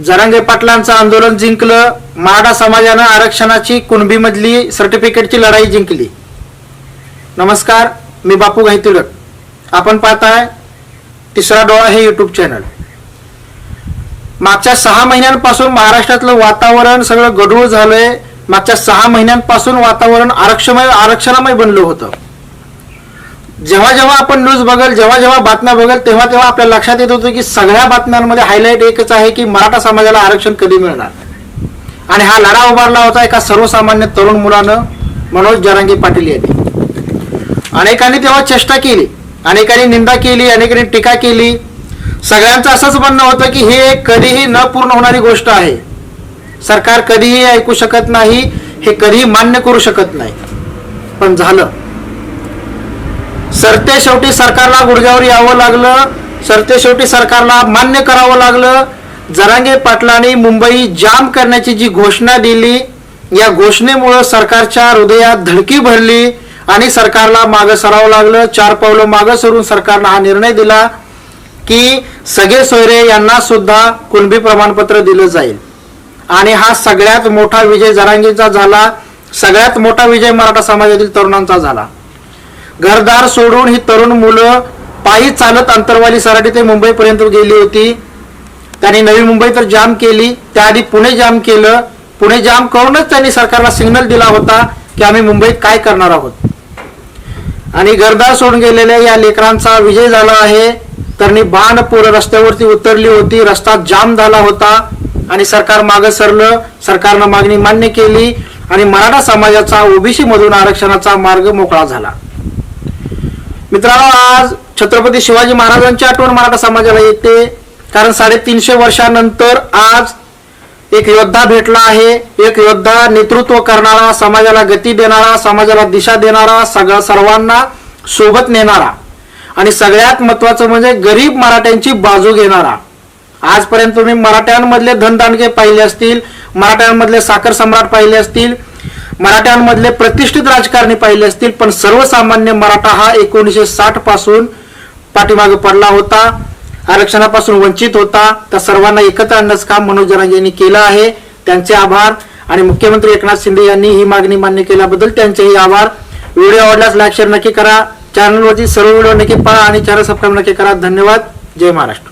जरांगे पाटलांचं आंदोलन जिंकलं, मराठा समाजानं आरक्षणाची कुणबीमधली सर्टिफिकेटची लढाई जिंकली. नमस्कार, मी बापू गायतुलक. आपण पाहताय तिसरा डोळा हे यूट्यूब चॅनल. मागच्या 6 महिन्यांपासून महाराष्ट्रातलं वातावरण सगळं गढूळ झालंय. मागच्या 6 महिन्यांपासून वातावरण आरक्षणामय बनलं होतं. जेव्हा जेव्हा आपण न्यूज बघल, जेव्हा जेव्हा बातम्या बघल, तेव्हा तेव्हा आपल्याला लक्षात येत होतं की सगळ्या बातम्यांमध्ये हायलाईट एकच आहे की मराठा समाजाला आरक्षण कधी मिळणार. आणि हा लढा उभारला होता एका सर्वसामान्य तरुण मुलानं, मनोज जरांगे पाटील यांनी. अनेकांनी तेव्हा चेष्टा केली, अनेकांनी निंदा केली, अनेकांनी टीका केली. सगळ्यांचं असंच म्हणणं होतं की हे कधीही न पूर्ण होणारी गोष्ट आहे. सरकार कधीही ऐकू शकत नाही, हे कधीही मान्य करू शकत नाही. पण झालं. सरते शेवटी सरकारला गुडघ्यावर यावं लागलं. सरते शेवटी सरकारला मान्य करावं लागलं. जरांगे पाटलांनी मुंबई जाम करण्याची जी घोषणा दिली, या घोषणेमुळे सरकारच्या हृदयात धडकी भरली आणि सरकारला मागं सरावं लागलं. 4 पावलं मागं सरून सरकारनं हा निर्णय दिला की सगळे सोयरे यांना सुद्धा कुणबी प्रमाणपत्र दिलं जाईल. आणि हा सगळ्यात मोठा विजय जरांगेचा झाला. सगळ्यात मोठा विजय मराठा समाजातील तरुणांचा झाला. घरदार सोडून ही तरुण मुलं पायी चालत अंतरवाली सराटी ते मुंबईपर्यंत गेली होती. त्यांनी नवी मुंबई तर जाम केली, त्याआधी पुणे जाम केलं. पुणे जाम करूनच त्यांनी सरकारला सिग्नल दिला होता की आम्ही मुंबईत काय करणार आहोत. आणि घरदार सोडून गेलेल्या या लेकरांचा विजय झाला आहे. त्यांनी बाण पूर्ण रस्त्यावरती उतरली होती, रस्ता जाम झाला होता आणि सरकार मागं सरलं. सरकारनं मागणी मान्य केली आणि मराठा समाजाचा ओबीसी मधून आरक्षणाचा मार्ग मोकळा झाला. मित्रांनो, आज छत्रपती शिवाजी महाराजांची आठवण मराठा समाजाला येते. कारण 350 वर्षानंतर आज एक योद्धा भेटला आहे. एक योद्धा, नेतृत्व करणारा, समाजाला गती देणारा, समाजाला दिशा देणारा, सर्वांना सोबत नेणारा आणि सगळ्यात महत्वाचं म्हणजे गरीब मराठ्यांची बाजू घेणारा. आजपर्यंत तुम्ही मराठ्यांमधले धनदांडगे पाहिले असतील, मराठ्यांमधले साखर सम्राट पाहिले असतील, मराठ्यांमधले प्रतिष्ठित राजकारणी पाहिले असतील, पण सर्वसामान्य मराठा हा 1960 पासून पाठीमागे पडला होता, आरक्षणापासून वंचित होता. त्या सर्वांना एकत्र आणण्याचं काम मनोज जरांगे यांनी केलं आहे. त्यांचे आभार. आणि मुख्यमंत्री एकनाथ शिंदे यांनी ही मागणी मान्य केल्याबद्दल त्यांचेही आभार. व्हिडिओ आवडल्यास लाईक शेअर नक्की करा. चॅनलवरती सर्व व्हिडिओ नक्की पहा आणि चॅनल सबस्क्राईब नक्की करा. धन्यवाद. जय महाराष्ट्र.